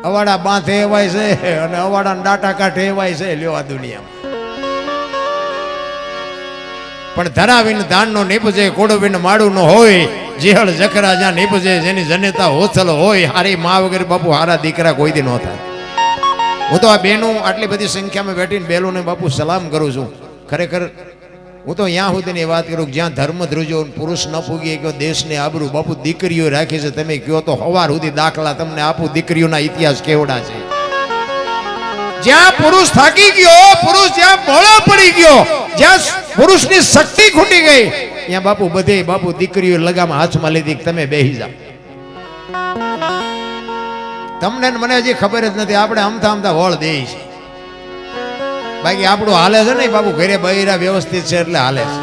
અવાડા બાંધે એવાય છે અને અવાડા ડાટા કાઢે એવાય છે લ્યો આ દુનિયામાં. પણ ધરાવીને ધાનનો નીપજે કોડવીને માળું ન હોય, જેહળ જખરા જ્યાં નીપજે જેની જનેતા હોથલ હોય, હારી મા વગર બાપુ હારા દીકરા કોઈ દી ન થાય. હું તો આ બેનું આટલી બધી સંખ્યામાં બેઠીને બેલોને બાપુ સલામ કરું છું. ખરેખર હું તો ત્યાં સુધીની વાત કરું જ્યાં ધર્મ ધ્રુજો પુરુષ ન પૂગી ગયો દેશને આબરૂ બાપુ દીકરીઓ રાખી છે. તમે કહો તો હવાર સુધી દાખલા તમને આપું દીકરીઓના ઇતિહાસ કેવડા છે. જ્યાં પુરુષ થાકી ગયો, પુરુષ જ્યાં ભોળો પડી ગયો, જ્યાં પુરુષની શક્તિ ખૂટી ગઈ, ત્યાં બાપુ બધે બાપુ દીકરીઓ લગામાં હાથમાં લીધી તમે બેહી જાઓ. તમને મને હજી ખબર જ નથી, આપણે અમથા અમથા વળ દે છે. બાકી આપણું હાલે છે ને બાપુ ઘરે બૈરા વ્યવસ્થિત છે એટલે હાલે છે.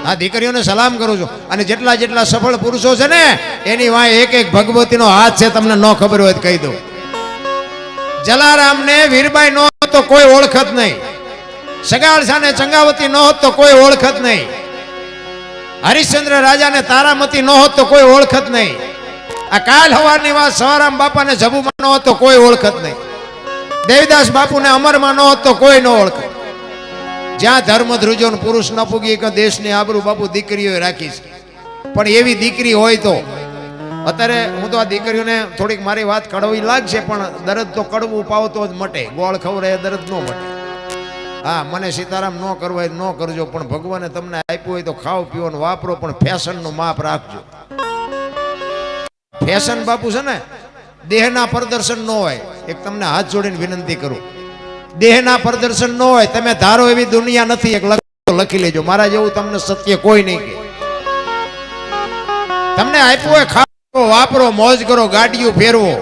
આ દીકરીઓને સલામ કરું છું. અને જેટલા જેટલા સફળ પુરુષો છે ને એની વાંહે એક એક ભગવતીનો હાથ છે. તમને ન ખબર હોય તો કહી દઉં. જલારામ ને વીરબાઈ નો તો કોઈ ઓળખત નહીં, સગાળસા ને ચંગાવતી નો હોત તો કોઈ ઓળખત નહીં, હરિશ્ચંદ્ર રાજા ને તારામતી નો હોત તો કોઈ ઓળખત નહીં, આ કાલ હવારની વાત સવારામ બાપા ને જબુમાં નો હોત તો કોઈ ઓળખત નહીં, દેવદાસ બાપુ ને અમરમાં નો હોત તો કોઈ ન ઓળખત. જ્યાં ધર્મ ધ્રુજો પુરુષ ન પૂગી કે દેશની આબરૂ બાપુ દીકરીઓ રાખી છે. પણ એવી દીકરી હોય તો અત્યારે હું તો આ દીકરીઓને થોડીક મારી વાત કડવી લાગશે પણ દરદ તો કડવું પાવતો જ મટે, ગોળ ખવડાય દરદ ન મટે. હા, મને સીતારામ ન કરવાય ન કરજો, પણ ભગવાને તમને આપ્યું હોય તો ખાવ પીવો ને વાપરો, પણ ફેશનનું માપ રાખજો. ફેશન બાપુ છે ને દેહના પ્રદર્શન ન હોય. એક તમને હાથ જોડીને વિનંતી કરું, દેહના પ્રદર્શન ન હોય. તમે ધારો એવી દુનિયા નથી. એક લખી લેજો, મારા જેવું તમને સત્ય કોઈ નહીં કે. તમને આપ્યું હોય ખાઓ વાપરો, મોજ કરો, ગાડીઓ ફેરવો.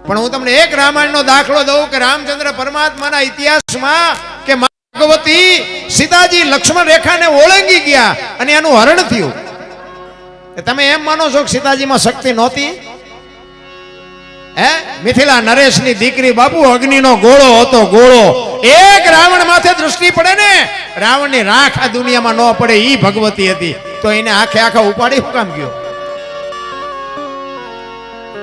પણ હું તમને એક રામાયણનો દાખલો દઉં કે રામચંદ્ર પરમાત્માના ઇતિહાસમાં કે ભગવતી સીતાજી લક્ષ્મણ રેખાને ઓળંગી ગયા અને એનું હરણ થયું. તમે એમ માનો છો કે સીતાજીમાં શક્તિ નહોતી? મિથિલા નરેશની દીકરી બાપુ અગ્નિનો ગોળો હતો, ગોળો. એક રાવણ માથે દૃષ્ટિ પડે ને રાવણની રાખ આ દુનિયામાં ન પડે, ઈ ભગવતી હતી. તો એને આખે આખા ઉપાડી શું કામ ગયો?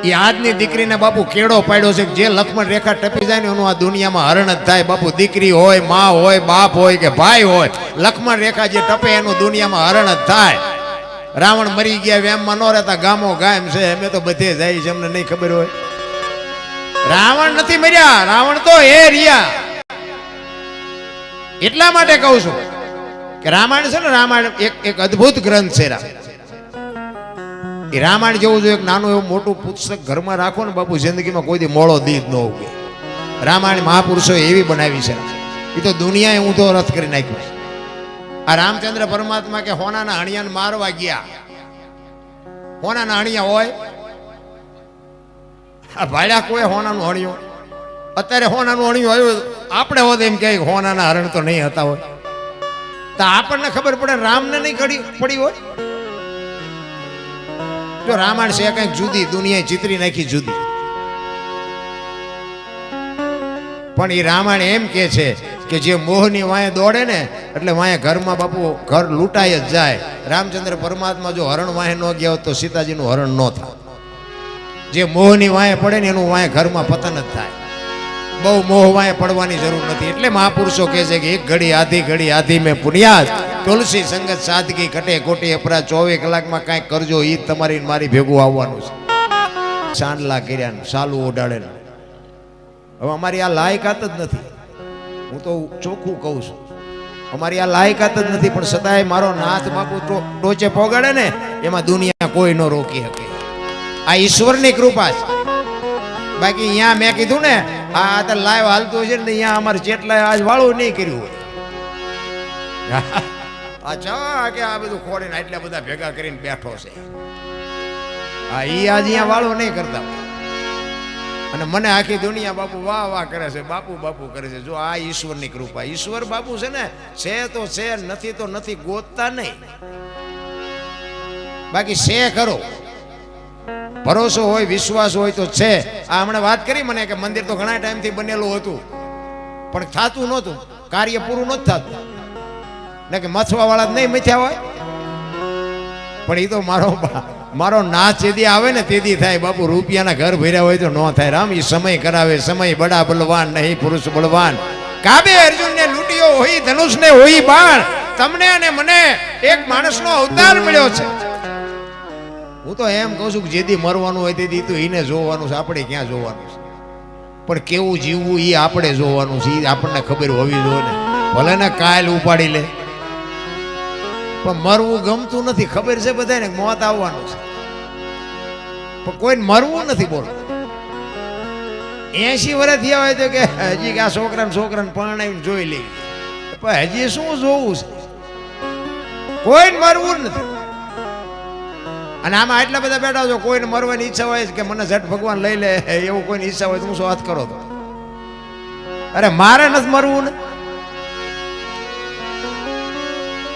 એ આજની દીકરીને બાપુ કેળો પાડ્યો છે. જે લક્ષ્મણ રેખા ટપી જાય ને એનું આ દુનિયામાં હરણ જ થાય. બાપુ દીકરી હોય, માં હોય, બાપ હોય કે ભાઈ હોય, લક્ષ્મણ રેખા જે ટપે એનું દુનિયામાં હરણ જ થાય. રાવણ મરી ગયા વેમમાં ન રહેતા ગામો ગામ છે. અમે તો બધે જાય છે, અમને નહીં ખબર હોય. રાવણ નથી મર્યા, રાવણ તો એ રહ્યા. એટલા માટે કહું છું કે રામાયણ છે ને, રામાયણ એક અદ્ભુત ગ્રંથ છે. એ રામાયણ જેવું જો એક નાનું એવું મોટું પુસ્તક ઘરમાં રાખો ને બાપુ જિંદગીમાં કોઈ દી મોળો દી ન ઉગે. રામાયણ મહાપુરુષો એવી બનાવી છે, એ તો દુનિયાએ ઊંધો રથ કરી નાખ્યો છે. આ રામચંદ્ર પરમાત્મા કે હોનાના હણિયાને મારવા ગયા. હોનાના હણિયા હોય આ ભાડ્યા કોઈ હોનાનું હણિયું. અત્યારે હોનાનું હણિયું આવ્યું, આપણે હોત એમ કે હોનાના હરણ તો નહીં હતા હોય. તો આપણને ખબર પડે, રામને નહીં પડી હોય. જો રામાયણ છે કઈક જુદી, દુનિયાએ ચિતરી નાખી જુદી. પણ એ રામાયણ એમ કે છે કે જે મોહની વાંહે દોડે ને એટલે વાંહે ઘરમાં બાપુ ઘર લૂંટાઈ જ જાય. રામચંદ્ર પરમાત્મા જો હરણ વાંહે ન ગયા હોત તો સીતાજીનું હરણ ન થાય. જે મોહની વાંહે પડે ને એનું વાંહે ઘરમાં પતન જ થાય. બહુ મોહ વાંહે પડવાની જરૂર નથી. એટલે મહાપુરુષો કહે છે કે એક ઘડી આધી મેં પુણ્યાત, તુલસી સંગત સાદગી કટે કોટી અપરાધ. 24 કલાકમાં કાંઈક કરજો, ઈ તમારી મારી ભેગું આવવાનું છે. ચાંદલા કર્યા ને સાલું ઓડાડે ને. હવે અમારી આ લાયકાત જ નથી. હું તો ચોખ્ખું કહું છું, અમારી આ લાયકાત જ નથી. પણ છતાંય મારો નાથ બાપુ ટોચે પોગાડે ને એમાં દુનિયા કોઈ ન રોકી શકે. આ ઈશ્વરની કૃપા છે. બાકી અહીંયા મેં કીધું ને આ તો લાઈવ હાલતું છે ને અહીંયા અમારે જેટલા આજ વાળું નહીં કર્યું હોય. અચ્છા કે આ બધું ખોડીને એટલા બધા ભેગા કરીને બેઠો છે. હા, ઈ આજ અહીંયા વાળું નહીં કરતા. અને મને આખી દુનિયા બાપુ વાહ વાહ કરે છે, બાપુ બાપુ કરે છે. જો આ ઈશ્વરની કૃપા. ઈશ્વર બાપુ છે ને, છે તો છે, નથી તો નથી, ગોતતા નહીં. બાકી છે ખરો, ભરોસો હોય, વિશ્વાસ હોય તો છે. આ હમણાં વાત કરી મને કે મંદિર તો ઘણા ટાઈમથી બનેલું હતું પણ થતું નહોતું, કાર્ય પૂરું નહોતું થતું. ને કે મથવા વાળા જ નહીં મથ્યા હોય. પણ એ તો મારો મારો નાચ જેદી આવે ને તેદી થાય બાપુ. રૂપિયાના ઘર ભર્યા હોય તો ન થાય રામ. એ સમય કરાવે સમય. બડા બલવાન નહીં પુરુષ બળવાન. કાબે અર્જુનને લૂંટ્યો હોય ધનુષને હોય બાણ. તમને અને મને એક માણસનો અવતાર મળ્યો છે. હું તો એમ કહું છું કે જેદી મરવાનું હોય તેદી તો એને જોવાનું છે, આપણે ક્યાં જોવાનું છે. પણ કેવું જીવવું એ આપણે જોવાનું છે. એ આપણને ખબર હોવી જોઈએ ને. ભલે ને કાલ ઉપાડી લે, પણ મરવું ગમતું નથી. ખબર છે બધાને મોત આવવાનું છે, પણ કોઈને મરવું નથી. બોલો 80 વર્ષ થયા હોય તો કે હજી આ છોકરાને પરણાવીને જોઈ લેવી. પણ હજી શું જોવું છે? કોઈને મરવું નથી. અને આમાં આટલા બધા બેઠા છો, કોઈને મરવાની ઈચ્છા હોય કે મને ઝટ ભગવાન લઈ લે એવું કોઈની ઈચ્છા હોય તો હું શું વાત કરો તો? અરે મારે નથી મરવું ને.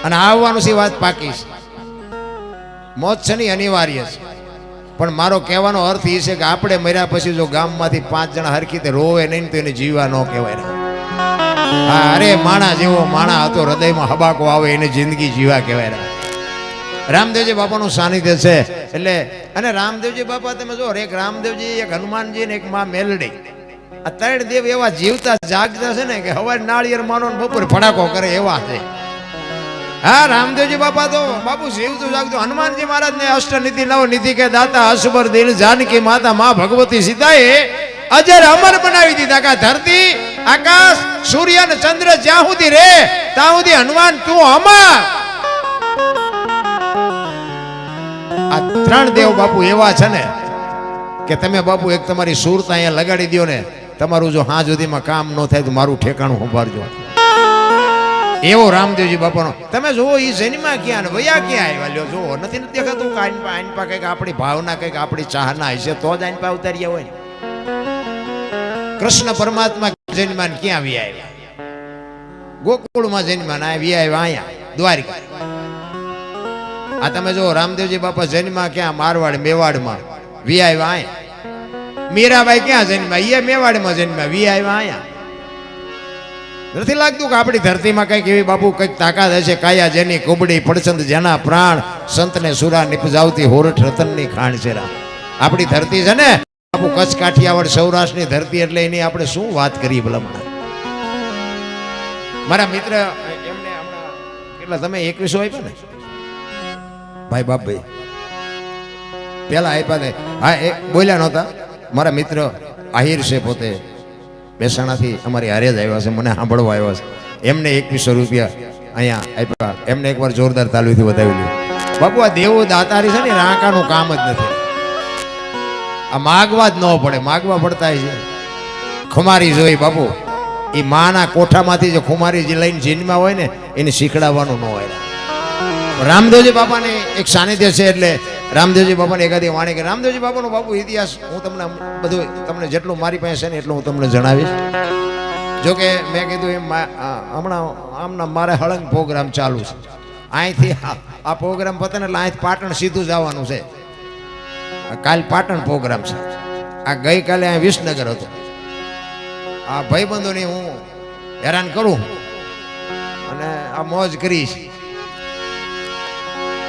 અને આવવાનું છે વાત પાકી છે. મોત છે નહીં અનિવાર્ય છે. પણ મારો કહેવાનો અર્થ એ છે કે આપણે મર્યા પછી જો ગામમાંથી 5 જણા હરખી રીતે રોવે નહીં તો એને જીવા ન કહેવાય. હા, અરે માણા જેવો માણા હતો, હૃદયમાં હબાકો આવે એને જિંદગી જીવા કહેવાય. રામદેવજી બાપાનું સાનિધ્ય છે એટલે. અને રામદેવજી બાપા તમે જો, એક રામદેવજી, એક હનુમાનજી ને એક માં મેલડી, આ 3 દેવ એવા જીવતા જાગતા છે ને કે હવારે નાળિયેર માનો ને બપોરે ફડાકો કરે એવા છે. હા, રામદેવજી બાપા તો બાપુ જીવતું જાગતું. હનુમાનજી મહારાજ ને અષ્ટનિધિ નવનિધિ કે દાતા અસબર દિન જાનકી માતા માં ભગવતી સીતાએ અજર અમર બનાવી દીધા. કે ધરતી આકાશ સૂર્ય અને ચંદ્ર જ્યાં સુધી રે ત્યાં સુધી હનુમાન તું અમર. આ 3 દેવ બાપુ એવા છે ને કે તમે બાપુ એક તમારી સુરતા અહીંયા લગાડી દો ને, તમારું જો હા સુધીમાં કામ ન થાય તો મારું ઠેકાણું સંભાળજો. એવો રામદેવજી બાપાનો તમે જુઓ. એ જન્મા ક્યાં ને વયા ક્યાં આવ્યા લ્યો જુઓ. નથી દેખાતું કે આઈનપા કંઈક આપણી ભાવના કંઈક આપણી ચાહના હશે તો જ આઈનપા ઉતાર્યા હોય ને. કૃષ્ણ પરમાત્મા જન્માન ક્યાં વી આવ્યા? ગોકુળમાં જન્માન આવ્યા અહીંયા દ્વારિકા. આ તમે જો રામદેવજી બાપા જન્મા ક્યાં? મારવાડ મેવાડમાં વી આવ્યા અહીંયા. મીરાબાઈ ક્યાં જન્મા? એ મેવાડમાં જન્મા વી આવ્યા અહીંયા. નથી લાગતું કે આપણી ધરતીમાં કંઈક એવી બાપુ કંઈક તાકાત હશે? કાયા જેની કુબડી પડછંદ જેના પ્રાણ, સંતને સુરા નિપજાવતી હોરઠ રતનની ખાણ છે. આપણી ધરતી છે ને બાપુ, કચ્છ કાઠિયાવાડ સૌરાષ્ટ્રની ધરતી એટલે એની આપણે શું વાત કરીએ ભલામણ. મારા મિત્ર એમને હમણાં કેટલા તમે 2100 આપ્યા ને ભાઈ બાપભાઈ? પેલા આપ્યા ને. હા, એ બોલ્યા નહોતા. મારા મિત્ર આહિર છે, પોતે મહેસાણાથી અમારી હારે જ આવ્યા છે, મને સાંભળવા આવ્યા છે. એમને 2100 રૂપિયા અહીંયા આપ્યા. એમને એકવાર જોરદાર તાલવીથી વધાવી લ્યો. બાપુ આ દેવો દાતારી છે ને રાંકાનું કામ જ નથી. આ માગવા જ ન પડે, માગવા પડતા છે. ખુમારી જોઈ બાપુ, એ માના કોઠામાંથી જે ખુમારી જે લઈને જીનમાં હોય ને એને શીખડાવવાનું ન હોય. રામદેવજી બાપાને એક સાનિધ્ય છે એટલે રામદેવજી બાપાને એકાદી વાણી કે રામદેવજી બાપાનો બાપુ ઇતિહાસ હું તમને બધું તમને જેટલું મારી પાસે છે ને એટલું હું તમને જણાવીશ. જોકે મેં કીધું એમ હમણાં આમના મારે હળંગ પ્રોગ્રામ ચાલુ છે. અહીંથી આ પ્રોગ્રામ પતે ને એટલે અહીંથી પાટણ સીધું જવાનું છે. કાલ પાટણ પ્રોગ્રામ છે. આ ગઈકાલે અહીં વિસનગર હતો. આ ભાઈબંધોની હું હેરાન કરું અને આ મોજ કરીશ.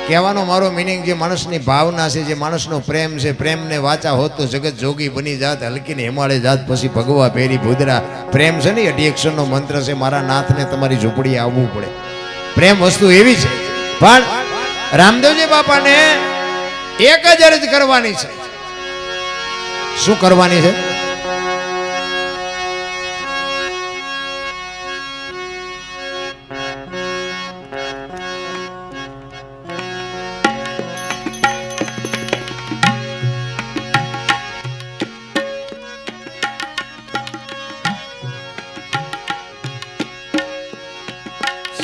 કહેવાનો મારો મિનિંગ જે માણસની ભાવના છે, જે માણસનો પ્રેમ છે, પ્રેમને વાચા હોત તો જગત જોગી બની જાત, હલકીને હિમાલય જાત પછી ભગવા પેરી ભૂદરા. પ્રેમ છે ને 18 નો મંત્ર છે. મારા નાથને તમારી ઝૂંપડી આવવું પડે. પ્રેમ વસ્તુ એવી છે. પણ રામદેવજી બાપાને એક જ અરજ કરવાની છે. શું કરવાની છે?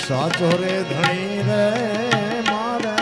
સાચો રે ધણી રે મારે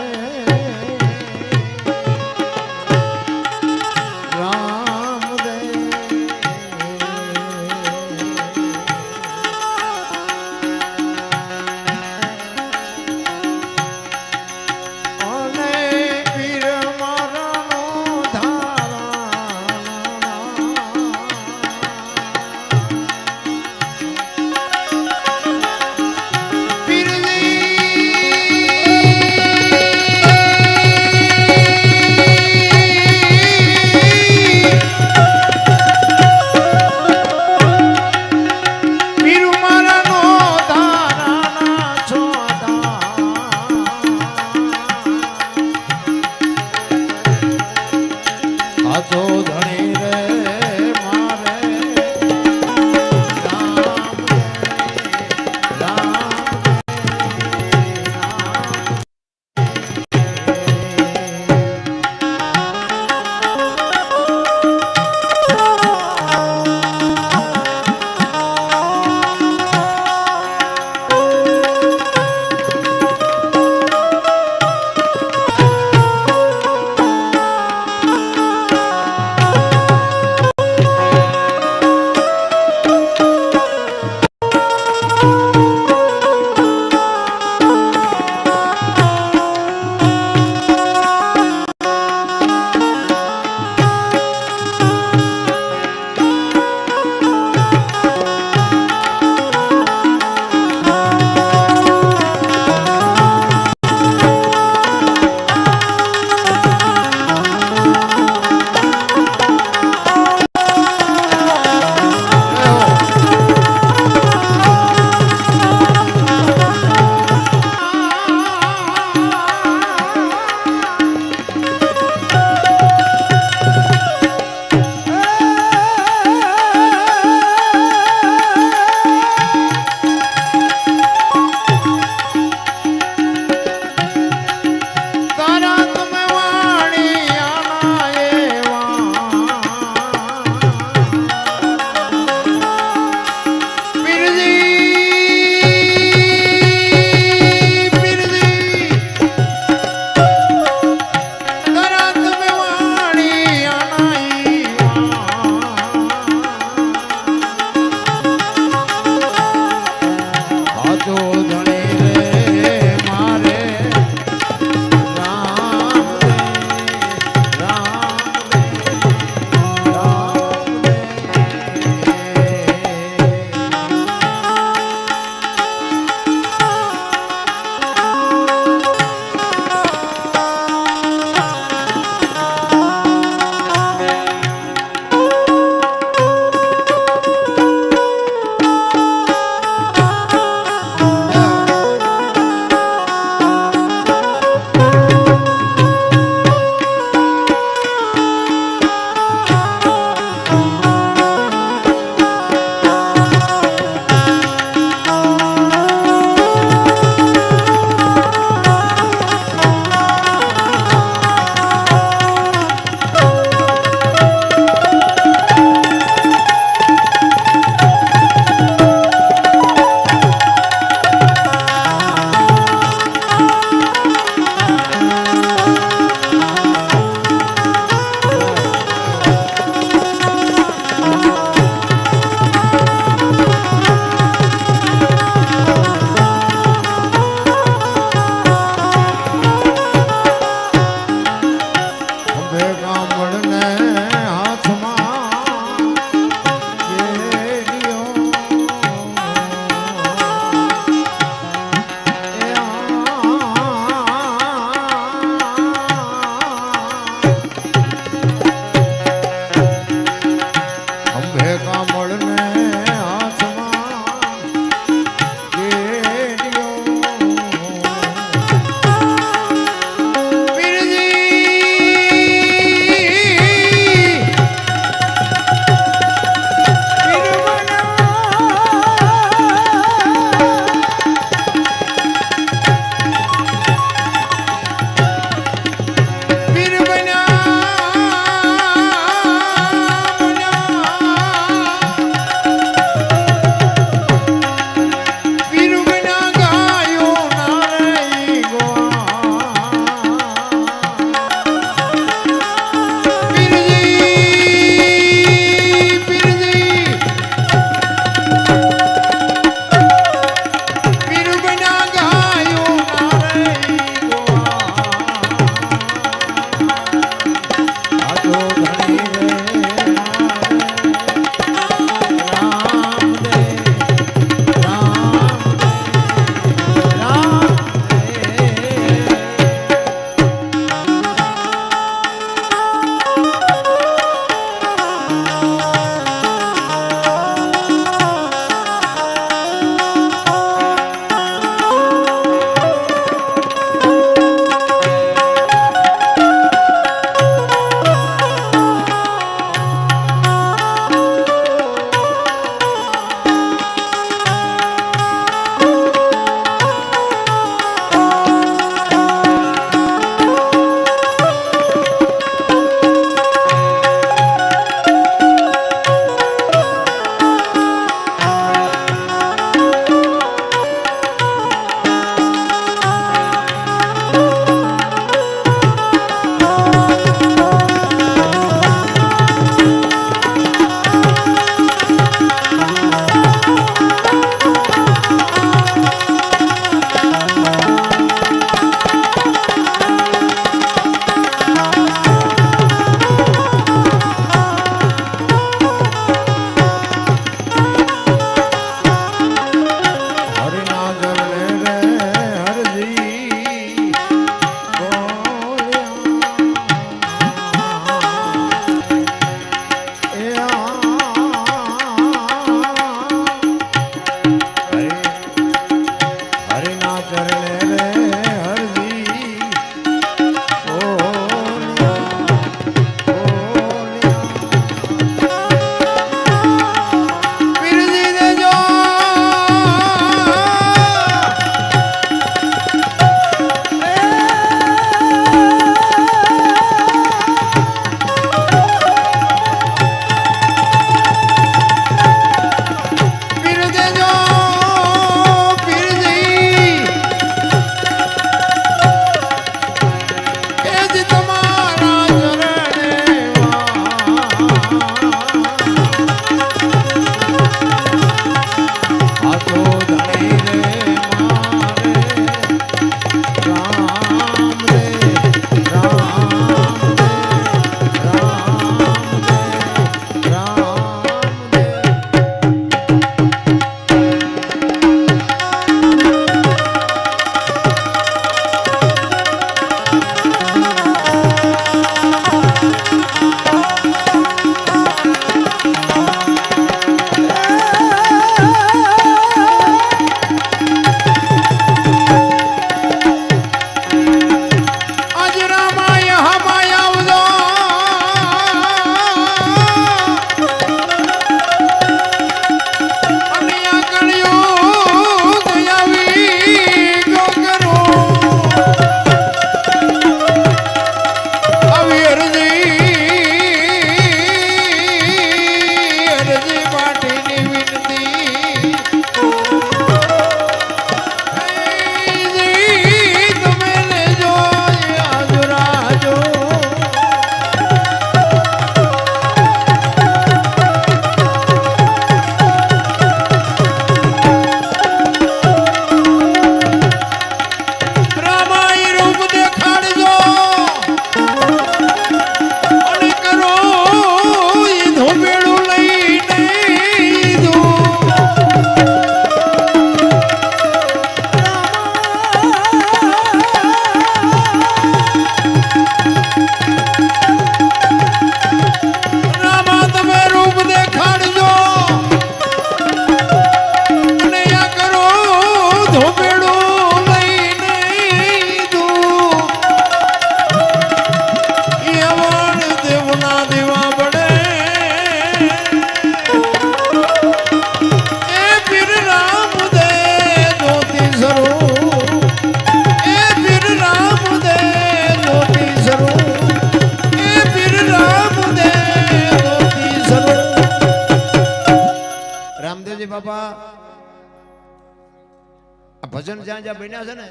આ ભજન જ્યાં જ્યાં બન્યા છે ને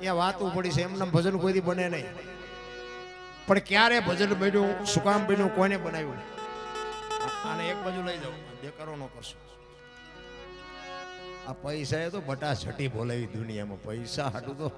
ત્યાં વાતું પડી છે, એમને ભજન કોઈથી બને નહીં. પણ ક્યારે ભજન બન્યું, શું કામ બન્યું, કોને બનાવ્યું? આને એક બાજુ લઈ જાઓ, દેકારો ન કરશો. આ પૈસા એ તો બટા છટી બોલાવી દુનિયામાં, પૈસા હાટું તો